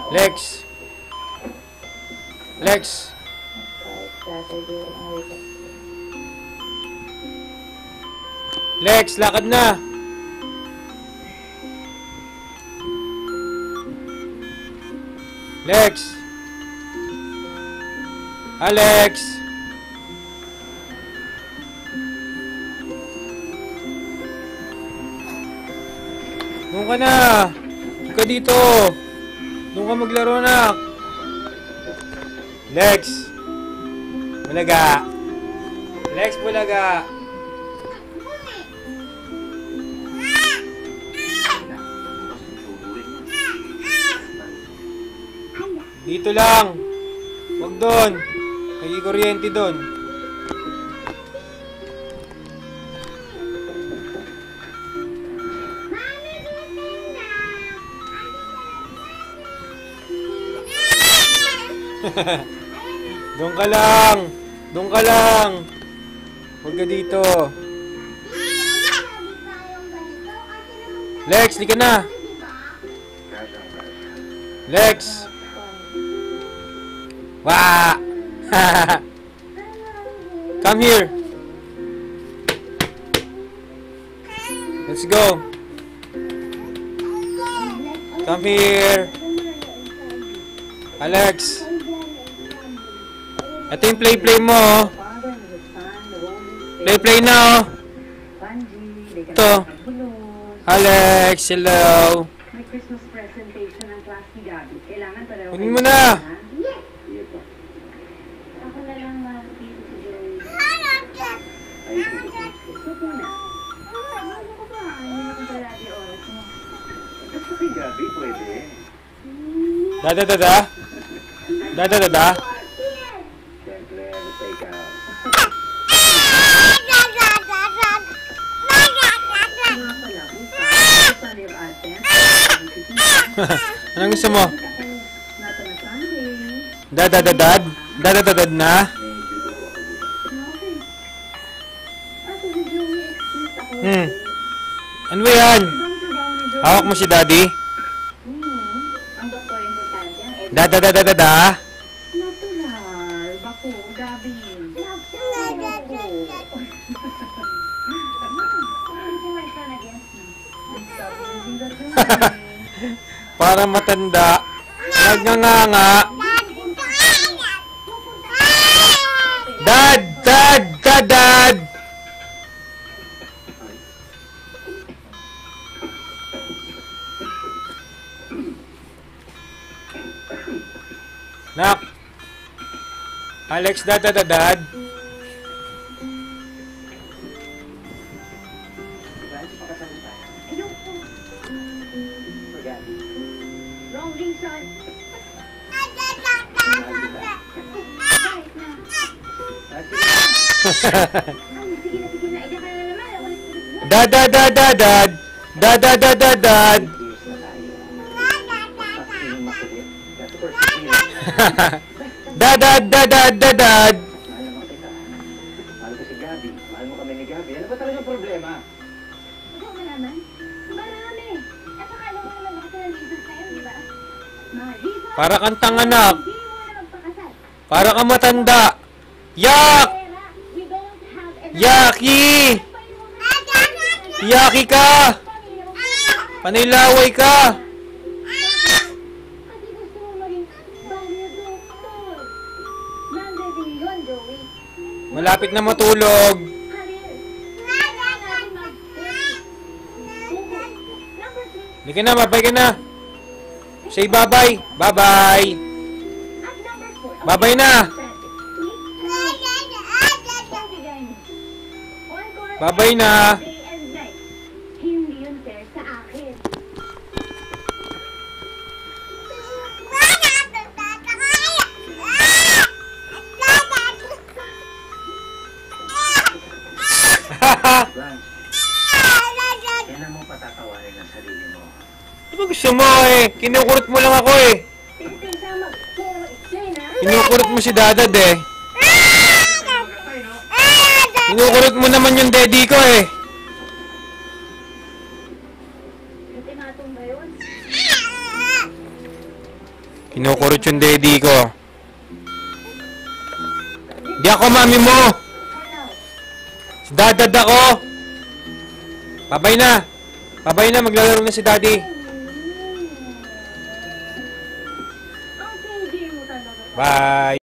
Lex. Lex. Lex, lakad na. Lex. Alex. Doon ka na. Doon ka dito. Doon ka maglaro, anak. Lex. Bulaga. Lex, bulaga. Dito lang. Huwag doon. May kuryente doon. Doon ka lang. Doon ka lang. Huwag ka dito. Lex, di ka na. Lex. Wah! Come here. Let's go. Come here. Alex. Ito yung play mo, oh. Play na, oh. Ito. Alex, hello. May Christmas presentation ng class ni Gabi. Kailangan pareho. Kunin mo na. Ako na lang dito si Joey. Suko na. Ano ko ba? Ayaw na kong palagi oras mo. Gusto kay Gabi, pwede. Da. Siyempre, gusto ikaw. Anong gusto mo? Dadadadad na. Ano ba yan? Hawak mo si Daddy? Ang doktor importante ang edad. Dadadadada. Natural. Bako, Gabi. Para matanda. Nagnganga. Dad. Nak. Alex, dad. Wrong reason. Sige na. Ida ka na naman. Dad. Dad. Mahal mo kita. Mahal ko si Gabi. Mahal mo kami ni Gabi. Ano ba talagang problema? Ikaw malaman? Marami. At saka alam mo naman lahat ng reasons na yun, di ba? Mga reasons. Para kang tanganak. Hindi mo na magpakasal. Para kang matanda. Yak! Pera, we don't have enough. Yaki! Yaki ka! Panilaway ka! Kasi gusto mo maging doktor. Nandito yun, Joey. Malapit na matulog. Hindi ka na, babay ka na. Say bye-bye. Bye-bye. Bye-bye na. Bye-bye na. Hindi yun fair sa akin. Blanche, kailan mo patatawarin ang sarili mo? Ano ba gusto mo eh? Kinukurot mo lang ako eh. Kinukurot mo si Dadad eh. Kinukurot mo naman yung daddy ko eh. Ultimatum ba yun? Kinukurot yung daddy ko. Di ako mami mo! Si dadad ako! Babay na! Babay na, maglalaro na si daddy. Ang hindi mo talaga. Bye!